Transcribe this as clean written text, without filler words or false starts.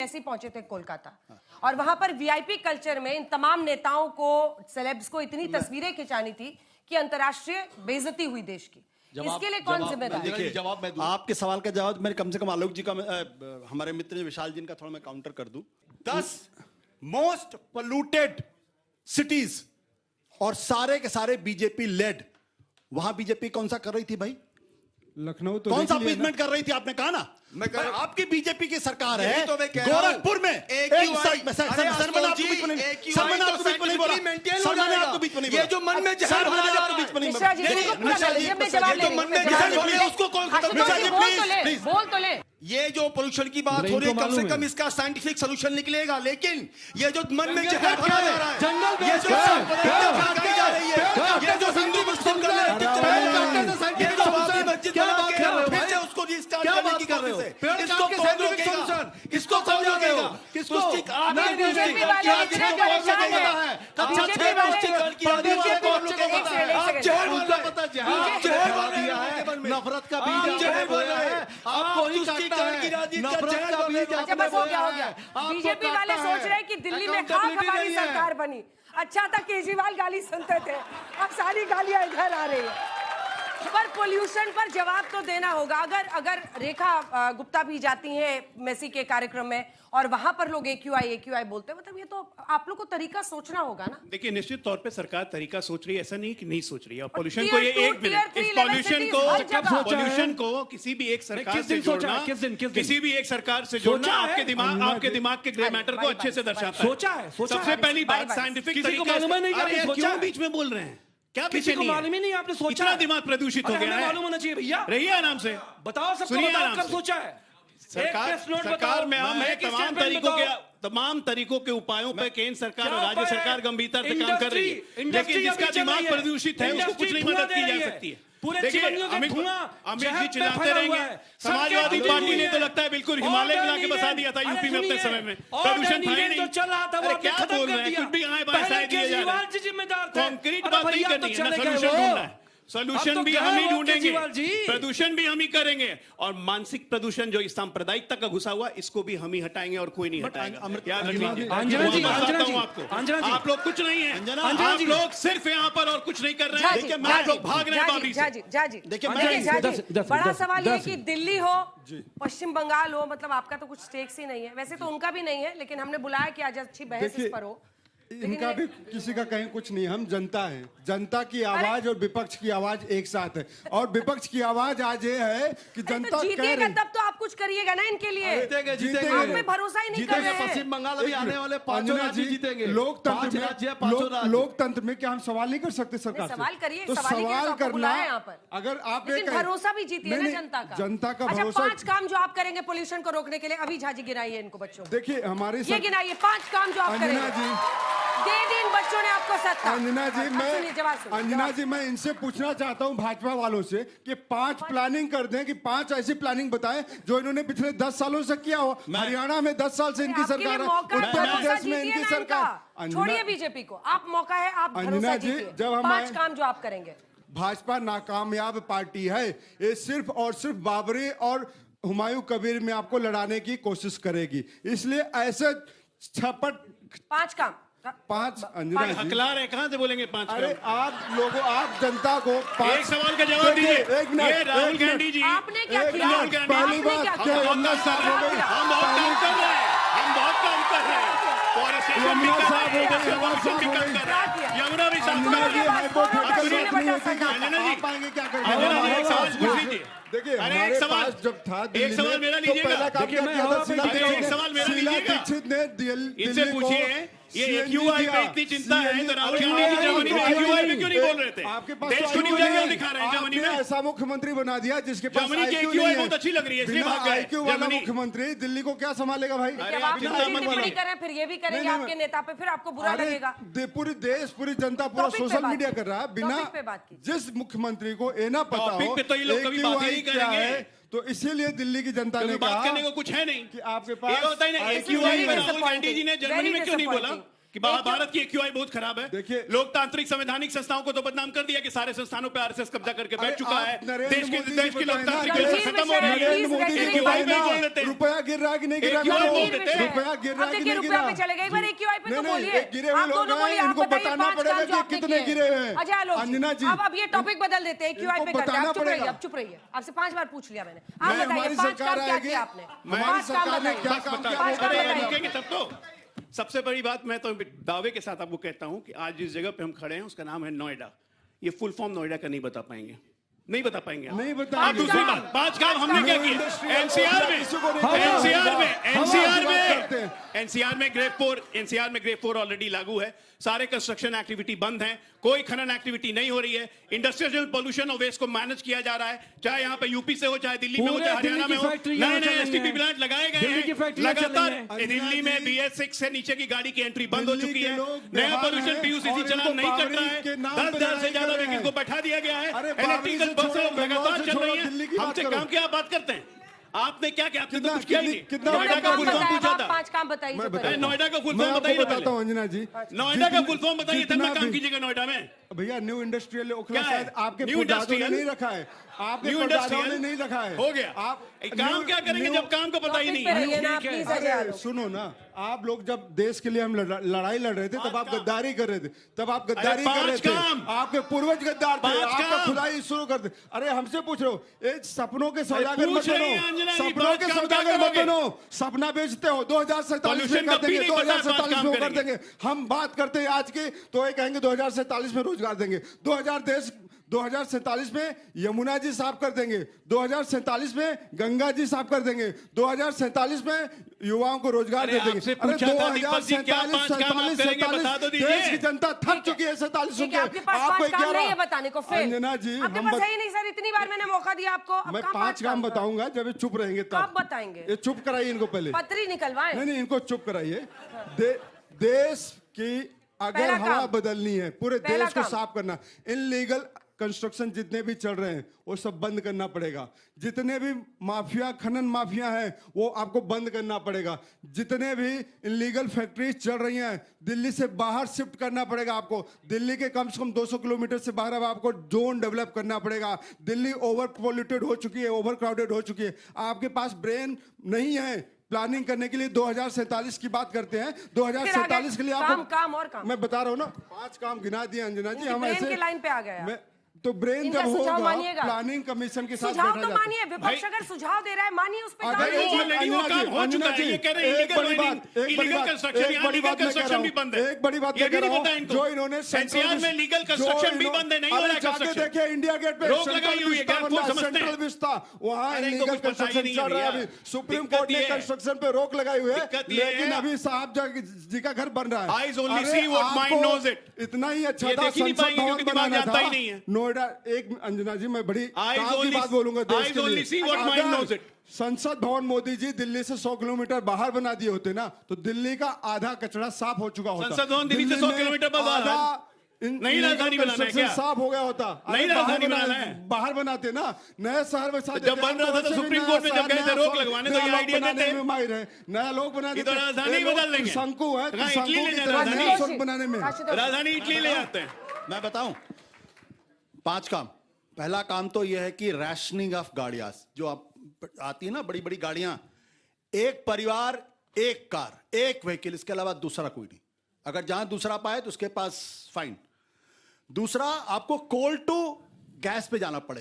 ऐसे पहुंचे थे कोलकाता और वहां पर वीआईपी कल्चर में इन तमाम नेताओं को, सेलेब्स को इतनी तस्वीरें खिंचानी थी कि अंतर्राष्ट्रीय बेइज्जती हुई देश की। इसके लिए कौन जिम्मेदार है? जवाब मैं दूं। आपके सवाल का जवाब मैं कम से कम आलोक जी का, हमारे मित्र विशाल जी का थोड़ा मैं काउंटर कर दूं। 10 मोस्ट पोल्यूटेड सिटीज और सारे के सारे बीजेपी लेड, वहां बीजेपी कौन सा कर रही थी भाई? लखनऊ तो कौन सा अपीसमेंट कर रही थी? आपने कहा ना आपकी बीजेपी की सरकार है। तो गोरखपुर में ये जो मन में जहर भरा जा रहा है, मिश्रा जी जो मन में जहर भरा है उसको कौन खत्म करेगा? बोल तो ले। ये जो पोल्यूशन की बात हो रही है, कम से कम इसका साइंटिफिक सोल्यूशन निकलेगा। लेकिन ये जो मन में जहर भरा जा रहा है, ये जो फैलाई जा रही है, ये जो हिंदू मुस्लिम का ये जो बाबरी मस्जिद बना के फिर से उसको रिस्टार्ट करने की कोशिश है, इसको कौन रोकेगा? इसको कौन रोकेगा? किसको? बीजेपी वाले नफरत का बीज है। आपको ही नफरत का बीज। अच्छा बस हो गया। बीजेपी वाले सोच रहे हैं कि दिल्ली में खाक हमारी सरकार बनी। अच्छा था केजरीवाल गाली सुनते थे, अब सारी गालियां इधर आ रही है। पर पोल्यूशन पर जवाब तो देना होगा। अगर रेखा गुप्ता भी जाती हैं मेसी के कार्यक्रम में और वहां पर लोग AQI बोलते हैं, मतलब ये तो आप लोग को तरीका सोचना होगा ना। देखिए, निश्चित तौर पे सरकार तरीका सोच रही है, ऐसा नहीं कि नहीं सोच रही है। और पोल्यूशन Tier को ये 2, एक मिनट, Tier 3 इस पोल्यूशन को किसी भी एक सरकार से जोड़ना, किसी भी एक सरकार से जोड़ना आपके दिमाग के ग्रे मैटर को अच्छे से दर्शाता है। सबसे पहली बात साइंटिफिक तरीके। क्यों बीच में बोल रहे हैं? क्या किसी को मालूम ही नहीं? आपने सोचा? इतना दिमाग प्रदूषित हो गया है, मालूम होना चाहिए भैया। रहिए आराम से, बताओ सबको, सुनिए बताओ आराम कब से। सोचा है? सरकार में हम है, तमाम तरीकों के उपायों पर केंद्र सरकार और राज्य सरकार गंभीरता से काम कर रही है, लेकिन जिसका दिमाग प्रदूषित है उसको कुछ नहीं मदद की जा सकती है। देखिए, अमित जी चिल्लाते रहेंगे। समाजवादी पार्टी ने तो लगता है बिल्कुल हिमालय मिला के बसा दिया था यूपी में अपने समय में। प्रदूषण था ही नहीं। चल रहा था, वो क्या बोल रहे हैं? कुछ भी आए बाएं दिए जा रहे हैं। जिम्मेदार थे। कॉन्क्रीट बात नहीं करनी है ना, सोल्यूशन ढूंढना है। सोल्यूशन भी हम ही ढूंढेंगे, प्रदूषण भी हम ही करेंगे, और मानसिक प्रदूषण जो इस सांप्रदायिकता का घुसा हुआ, इसको भी हम ही हटाएंगे और कोई नहीं हटाएगा। याद रखिए, आप लोग कुछ नहीं है, आप लोग सिर्फ यहाँ पर और कुछ नहीं कर रहे हैं। आप लोग भाग रहे हैं बाबी से। देखिए, बड़ा सवाल ये कि दिल्ली हो, पश्चिम बंगाल हो, मतलब आपका तो कुछ स्टेक्स ही नहीं है। वैसे तो उनका भी नहीं है, लेकिन हमने बुलाया कि आज अच्छी बहस इस पर हो। इनका भी किसी का कहीं कुछ नहीं, हम जनता हैं। जनता की आवाज और विपक्ष की आवाज एक साथ है, और विपक्ष की आवाज आज ये है कि जनता तो जीतेगा तब तो आप कुछ करिएगा ना इनके लिए। जीतेंगे। आप में भरोसा ही नहीं कर रहे हैं। पश्चिम बंगाल अभी आने वाले 5 राज्य जीतेंगे। लोकतंत्र में क्या हम सवाल नहीं कर सकते सरकार से? सवाल करिए, तो सवाल करना यहाँ पर। अगर आप भरोसा भी जीती है ना जनता का। अच्छा, 5 काम जो आप करेंगे पोल्यूशन को रोकने के लिए, अभी झाजी गिनाइए इनको बच्चों। देखिए हमारे ये गिनाइए 5 काम जो आप करेंगे। दे दिन बच्चों ने आपको सत्ता। अंजना जी, मैं इनसे पूछना चाहता हूं भाजपा वालों से कि 5 प्लानिंग कर दें, कि 5 ऐसी प्लानिंग बताएं जो इन्होंने पिछले 10 सालों से किया हो। हरियाणा में 10 साल से इनकी सरकार है, उत्तर प्रदेश में इनकी सरकार। छोड़िए बीजेपी को, आप मौका है, आप भरोसा कीजिए। जब हम 5 काम जो आप करेंगे। भाजपा नाकामयाब पार्टी है, ये सिर्फ और सिर्फ बाबरी और हुमायूं कबीर में आपको लड़ाने की कोशिश करेगी। इसलिए ऐसे छपट 5 काम 5 अंजना जी हकला रहे, कहां से बोलेंगे 5? अरे आप लोगों, आप जनता को एक सवाल का जवाब दीजिए। ये राहुल गांधी जी, आपने क्या किया? पहली बात क्या यमुना साहब हो गई, हम बहुत काम कर रहे हैं, हम बहुत काम कर रहे हैं। यमुना साहब हो गई, यमुना भी साहब एक सवाल पूछ लीजिए। देखिए हमारे पास जब था एक सवाल मेरा लीजिएगा। एक सवाल मेरा लीजिएगा, इनसे पूछिए। ये AQI पे इतनी चिंता है तो राहुल गांधी जी जर्मनी में AQI में क्यों नहीं बोल रहे थे? आपके पास देश को न्यूज़ क्यों दिखा रहे हैं जर्मनी में? ऐसा मुख्यमंत्री बना दिया जिसके पास जर्मनी की AQI बहुत अच्छी लग रही है, इसलिए भाग गए। IQ वाला मुख्यमंत्री दिल्ली को क्या संभालेगा भाई? जब आप टिप्पणी करें फिर ये भी करेंगे आपके नेता पे, फिर आपको बुरा लगेगा। पूरी देश, पूरी जनता, पूरा सोशल मीडिया कर रहा है, बिना जिस मुख्यमंत्री को ये ना पता हो AQI क्या है। तो इसीलिए दिल्ली की जनता ने बात करने को कुछ है नहीं कि आपके पास राहुल गांधी जी ने जर्मनी में क्यों नहीं बोला? कि भारत की AQI बहुत खराब है। देखिए, लोकतांत्रिक संवैधानिक संस्थाओं को तो बदनाम कर दिया कि सारे संस्थानों पे RSS कब्जा करके बैठ चुका है। देश की लोकतांत्रिक व्यवस्था खत्म हो रही है। AQI पे बोल देते हैं। रुपया गिर रहा है कि नहीं गिर रहा AQI बोल देते हैं। रुपया गिर रहा है कि नहीं गिर रुपया रहा पे चलेगा, एक बार AQI पे तो नहीं, बोलिए। गिरे हुए आप लोग दोनों हैं, बोलिए, आप इनको बताइए बताना 5 पड़ेगा काम जो कि आपने कितने किए। गिरे हैं। अजय आलोक अंजना जी, अब ये टॉपिक बदल देते हैं, AQI पे इनको करते हैं। बताना आप चुप रहिए, पड़ेगा। आप चुप रहिए। आपसे 5 बार पूछ लिया मैंने। आप बताइए हमारी 5 सरकार काम क्या आएगी, किया आपने? हमारी 5 काम सरकार ने बताइए। क्या काम किया? पांच काम बताइए। रुकेंगे तब तो। सबसे बड़ी बात मैं तो दावे के साथ आपको कहता हूं कि आज जिस जगह पे हम खड़े हैं उसका नाम है नोएडा। ये फुल फॉर्म नोएडा का नहीं बता पाएंगे, नहीं बता पाएंगे आप। नहीं आप बताएंगे। दूसरी बात, 5 काम हमने क्या किए? एनसीआर में ग्रेड 4 ऑलरेडी लागू है। सारे कंस्ट्रक्शन एक्टिविटी बंद है, कोई खनन एक्टिविटी नहीं हो रही है। इंडस्ट्रियल पोल्यूशन और वेस्ट को मैनेज किया जा रहा है, चाहे यहाँ पे यूपी से हो, चाहे दिल्ली में हो, चाहे हरियाणा में हो। नए STP प्लांट लगाए गए हैं लगातार। दिल्ली में BS6 से नीचे की गाड़ी की एंट्री बंद हो चुकी है। नया पोल्यूशन PUCC चलान नहीं कर रहा है। 10,000 से ज्यादा व्हीकल को बैठा दिया गया है। इलेक्ट्रिकल बसें लगातार चल रही है। हमसे काम की आप बात करते हैं। आपने क्या किया? आपने तो कुछ किया ही नहीं। नोएडा का फुल फॉर्म पूछा था। 5 काम बताइए। नोएडा का फुल मैं फॉर्म आपको बताइए बताता हूँ अंजना जी। नोएडा का फुल फॉर्म बताइए, तब ना काम कीजिएगा नोएडा में। भैया न्यू इंडस्ट्रियल ओखला क्या है? शायद आपके न्यू परदादों ने इंडस्ट्रियल? नहीं रखा है, आपके न्यू परदादों ने इंडस्ट्रियल नहीं रखा है। हो गया। आप काम क्या करेंगे जब काम को पता ही नहीं टॉपिक पे है? रहिए ना, प्लीज अजय अरे आलोक। सुनो ना, आप लोग जब देश के लिए हम लड़ाई लड़ रहे थे तब आप गद्दारी कर रहे थे, तब आप गद्दारी कर रहे 5 थे। काम। आपके पूर्वज गद्दार थे, 5 आपका काम। खुदाई शुरू कर दे। अरे हमसे पूछ रहे हो, ये सपनों के सौदागर मत पूछ रही हैं बनो, अंजना जी, सपनों 5 के काम सौदागर क्या मत करोगे? बनो। सपना बेचते हो, 2047 में Pollution कर का भी देंगे, नहीं पता, 2047 5 में काम कर करेंगे। देंगे। हम बात करते हैं आज की, तो ये कहेंगे 2047 में रोजगार देंगे। 2047 में यमुना जी साफ कर देंगे, 2047 में गंगा जी साफ कर देंगे, 2047 में युवाओं को रोजगार दे देंगे। आपसे पूछा था दीपक जी, क्या 5 काम आप करेंगे? बता तो दीजिए। देश की जनता थक चुकी है 47 सुन ठीक के। है, आपके पास 5 काम नहीं है बताने को। फिर अंजना जी, आपके पास है ही नहीं सर, इतनी बार मैंने मौका दिया आपको। अब मैं कहाँ 5 काम बताऊंगा जब ये चुप रहेंगे कब तब। बताएंगे? ये चुप कराइए इनको पहले। पत्री निकलवाएं। नहीं, इनको चुप कराइए। देश की अगर पहला हवा काम। बदलनी है, पूरे पहला देश को काम। साफ करना, इनलीगल कंस्ट्रक्शन जितने भी चल रहे हैं वो सब बंद करना पड़ेगा। जितने भी माफिया, खनन माफिया हैं, वो आपको बंद करना पड़ेगा। जितने भी इनलीगल फैक्ट्रीज चल रही हैं, दिल्ली से बाहर शिफ्ट करना पड़ेगा आपको। दिल्ली के कम से कम 200 किलोमीटर से बाहर अब आपको जोन डेवलप करना पड़ेगा। दिल्ली ओवर पोल्यूटेड हो चुकी है, ओवर क्राउडेड हो चुकी है। आपके पास ब्रेन नहीं है प्लानिंग करने के लिए। 2047 की बात करते हैं, 2047 के लिए काम, काम और काम। मैं बता रहा हूँ ना, 5 काम गिना दिए अंजना जी। हम ब्रेन ऐसे के लाइन पे आ गया। मैं तो ब्रेन इनका जब सुझाव होगा मानिएगा। प्लानिंग कमीशन के साथ सुझाव बैठा तो जाता है। मानिए, विपक्ष अगर सुझाव दे रहा है मानिए, उस पे काम अगर कीजिए। ऑलरेडी वो काम हो चुका है। ये कह रहे हैं illegal mining, illegal construction, यहाँ legal construction भी बंद है। एक बड़ी बात ये मैं भी कह नहीं रहा पता हूँ, इनको। जो इन्होंने NCR में legal construction भी बंद है, नहीं हो रहा है जाके construction। देखिए इंडिया गेट पे रोक लगाई हुई है, गैर फोर्स समझते हैं। सेंट्रल विस्ता, वहाँ अरे इनको इलीगल कुछ पता ही कंस्ट्रक्शन नहीं चल है रहा है। भैया। अभी सुप्रीम दिक्कत कोर्ट ने ये है। कंस्ट्रक्शन पे रोक लगाई हुई है, दिक्कत ये लेकिन है। अभी साहब जी का घर बन रहा है। Eyes only अरे see what mind आपको knows it। इतना ही अच्छा ये था देख ही नहीं संसद पाएंगे भवन क्योंकि दिमाग बनाना जानता ही था। नहीं है। नोएडा, एक अंजना जी मैं बड़ी Eyes काम की only- बात बोलूंगा देश eyes के only लिए। see what mind अगर knows it। संसद भवन मोदी जी दिल्ली से 100 किलोमीटर बाहर बना दिए होते ना, तो दिल्ली का आधा कचरा साफ हो चुका होता। संसद भवन दिल्ली से 100 में किलोमीटर बाहर है। आधा नई राजधानी बनाना है क्या? साफ हो गया होता। नई अरे राजधानी बाहर बनाना है। बाहर बनाते ना, नए शहर में साथ जब बन रहा था तो सुप्रीम कोर्ट में जब गए थे रोक लगवाने, तो ये आइडिया देते में माहिर है। नया लोग बना ये तो देते। राजधानी ये लोग बदल देंगे। शंकु है, कहाँ शंकु इटली ले की जाना तरह राजधानी? नया शंकु बनाने में। राजधानी इटली ले जाते हैं। मैं बताऊं 5 काम। पहला काम तो यह है कि रैशनिंग ऑफ गाड़ियां जो आप आती है ना, बड़ी बड़ी गाड़ियां, एक परिवार एक कार एक व्हीकल, इसके अलावा दूसरा कोई नहीं। अगर जहां दूसरा पाए तो उसके पास फाइन। दूसरा, आपको कोल टू गैस पे जाना पड़ेगा।